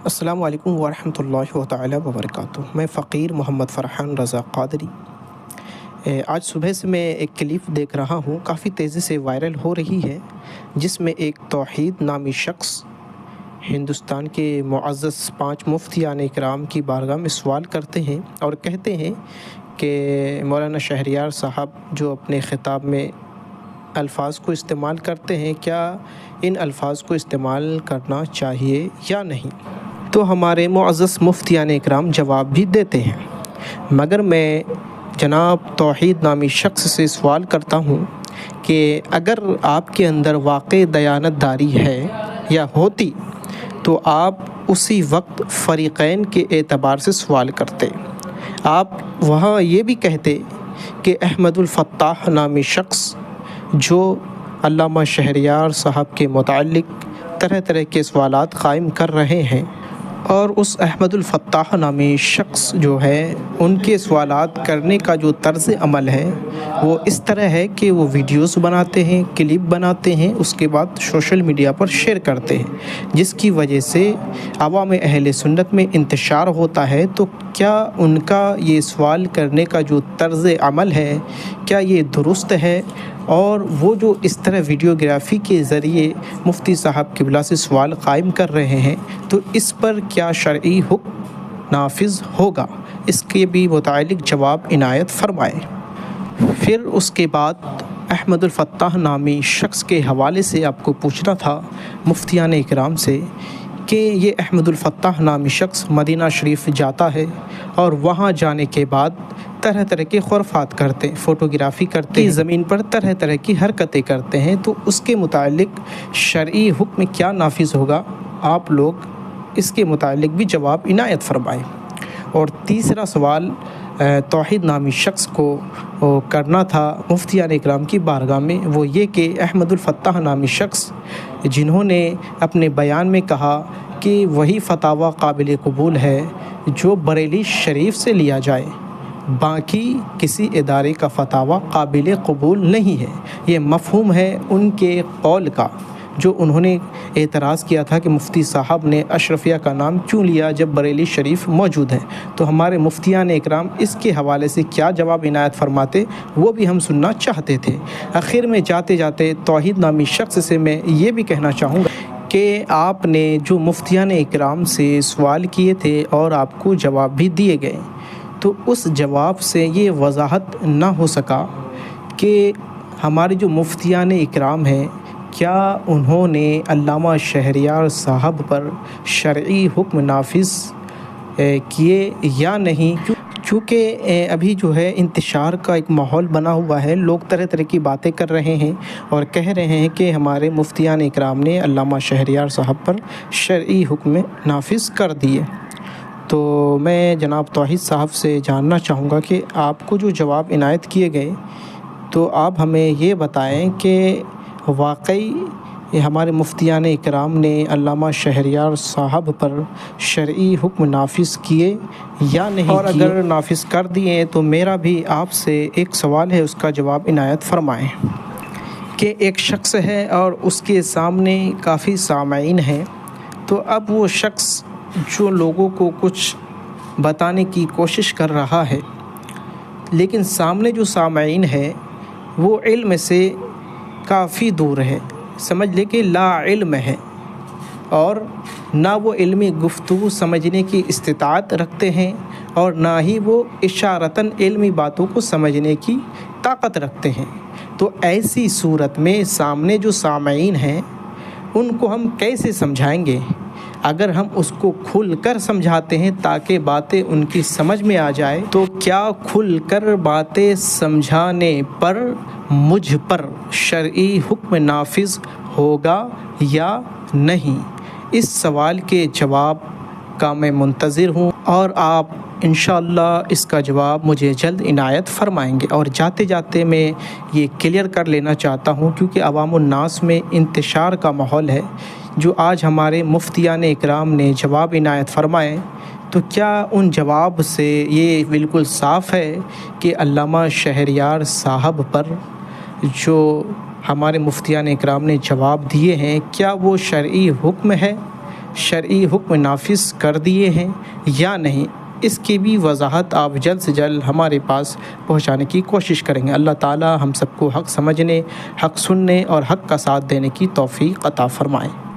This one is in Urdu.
السلام علیکم ورحمۃ اللہ تعالی وبرکاتہ۔ میں فقیر محمد فرحان رضا قادری۔ آج صبح سے میں ایک کلپ دیکھ رہا ہوں، کافی تیزی سے وائرل ہو رہی ہے، جس میں ایک توحید نامی شخص ہندوستان کے معزز 5 مفتیان اکرام کی بارگاہ میں سوال کرتے ہیں اور کہتے ہیں کہ مولانا شہریار صاحب جو اپنے خطاب میں الفاظ کو استعمال کرتے ہیں، کیا ان الفاظ کو استعمال کرنا چاہیے یا نہیں؟ تو ہمارے معزز مفتیان اکرام جواب بھی دیتے ہیں، مگر میں جناب توحید نامی شخص سے سوال کرتا ہوں کہ اگر آپ کے اندر واقع دیانت داری ہے یا ہوتی تو آپ اسی وقت فریقین کے اعتبار سے سوال کرتے، آپ وہاں یہ بھی کہتے کہ احمد الفتاح نامی شخص جو علامہ شہریار صاحب کے متعلق طرح طرح کے سوالات قائم کر رہے ہیں، اور اس احمد الفتاح نامی شخص جو ہے ان کے سوالات کرنے کا جو طرز عمل ہے وہ اس طرح ہے کہ وہ ویڈیوز بناتے ہیں، کلپ بناتے ہیں، اس کے بعد سوشل میڈیا پر شیئر کرتے ہیں، جس کی وجہ سے عوام اہل سنت میں انتشار ہوتا ہے۔ تو کیا ان کا یہ سوال کرنے کا جو طرز عمل ہے کیا یہ درست ہے؟ اور وہ جو اس طرح ویڈیوگرافی کے ذریعے مفتی صاحب قبلہ سے سوال قائم کر رہے ہیں تو اس پر کیا شرعی حکم نافذ ہوگا؟ اس کے بھی متعلق جواب عنایت فرمائے۔ پھر اس کے بعد احمد الفتاح نامی شخص کے حوالے سے آپ کو پوچھنا تھا مفتیان اکرام سے کہ یہ احمد الفتاح نامی شخص مدینہ شریف جاتا ہے اور وہاں جانے کے بعد طرح طرح کے خرافات کرتے ہیں، فوٹوگرافی کرتے ہیں، زمین پر طرح طرح کی حرکتیں کرتے ہیں، تو اس کے متعلق شرعی حکم کیا نافذ ہوگا؟ آپ لوگ اس کے متعلق بھی جواب عنایت فرمائیں۔ اور تیسرا سوال توحید نامی شخص کو کرنا تھا مفتیان اکرام کی بارگاہ میں، وہ یہ کہ احمد الفتاح نامی شخص جنہوں نے اپنے بیان میں کہا کہ وہی فتاویٰ قابل قبول ہے جو بریلی شریف سے لیا جائے، باقی کسی ادارے کا فتاویٰ قابل قبول نہیں ہے، یہ مفہوم ہے ان کے قول کا جو انہوں نے اعتراض کیا تھا کہ مفتی صاحب نے اشرفیہ کا نام کیوں لیا جب بریلی شریف موجود ہے۔ تو ہمارے مفتیان اکرام اس کے حوالے سے کیا جواب عنایت فرماتے وہ بھی ہم سننا چاہتے تھے۔ آخر میں جاتے جاتے توحید نامی شخص سے میں یہ بھی کہنا چاہوں گا کہ آپ نے جو مفتیان اکرام سے سوال کیے تھے اور آپ کو جواب بھی دیے گئے، تو اس جواب سے یہ وضاحت نہ ہو سکا کہ ہمارے جو مفتیان اکرام ہیں کیا انہوں نے علامہ شہریار صاحب پر شرعی حکم نافذ کیے یا نہیں؟ چونکہ ابھی جو ہے انتشار کا ایک ماحول بنا ہوا ہے، لوگ طرح طرح کی باتیں کر رہے ہیں اور کہہ رہے ہیں کہ ہمارے مفتیان اکرام نے علامہ شہریار صاحب پر شرعی حکم نافذ کر دیے۔ تو میں جناب توحید صاحب سے جاننا چاہوں گا کہ آپ کو جو جواب عنایت کیے گئے تو آپ ہمیں یہ بتائیں کہ واقعی ہمارے مفتیان اکرام نے علامہ شہریار صاحب پر شرعی حکم نافذ کیے یا نہیں، اور اگر نافذ کر دیے تو میرا بھی آپ سے ایک سوال ہے، اس کا جواب عنایت فرمائیں کہ ایک شخص ہے اور اس کے سامنے کافی سامعین ہیں، تو اب وہ شخص جو لوگوں کو کچھ بتانے کی کوشش کر رہا ہے، لیکن سامنے جو سامعین ہے وہ علم سے کافی دور ہے، سمجھ لے کہ لا علم ہے، اور نہ وہ علمی گفتگو سمجھنے کی استطاعت رکھتے ہیں اور نہ ہی وہ اشارتاً علمی باتوں کو سمجھنے کی طاقت رکھتے ہیں۔ تو ایسی صورت میں سامنے جو سامعین ہیں ان کو ہم کیسے سمجھائیں گے؟ اگر ہم اس کو کھل کر سمجھاتے ہیں تاکہ باتیں ان کی سمجھ میں آ جائے، تو کیا کھل کر باتیں سمجھانے پر مجھ پر شرعی حکم نافذ ہوگا یا نہیں؟ اس سوال کے جواب کا میں منتظر ہوں اور آپ انشاءاللہ اس کا جواب مجھے جلد عنایت فرمائیں گے۔ اور جاتے جاتے میں یہ کلیئر کر لینا چاہتا ہوں کیونکہ عوام الناس میں انتشار کا ماحول ہے، جو آج ہمارے مفتیان اکرام نے جواب عنایت فرمائے تو کیا ان جواب سے یہ بالکل صاف ہے کہ علامہ شہریار صاحب پر جو ہمارے مفتیان اکرام نے جواب دیے ہیں کیا وہ شرعی حکم ہے شرعی حکم نافذ کر دیے ہیں یا نہیں، اس کی بھی وضاحت آپ جلد سے جلد ہمارے پاس پہنچانے کی کوشش کریں گے۔ اللہ تعالی ہم سب کو حق سمجھنے، حق سننے اور حق کا ساتھ دینے کی توفیق عطا فرمائے۔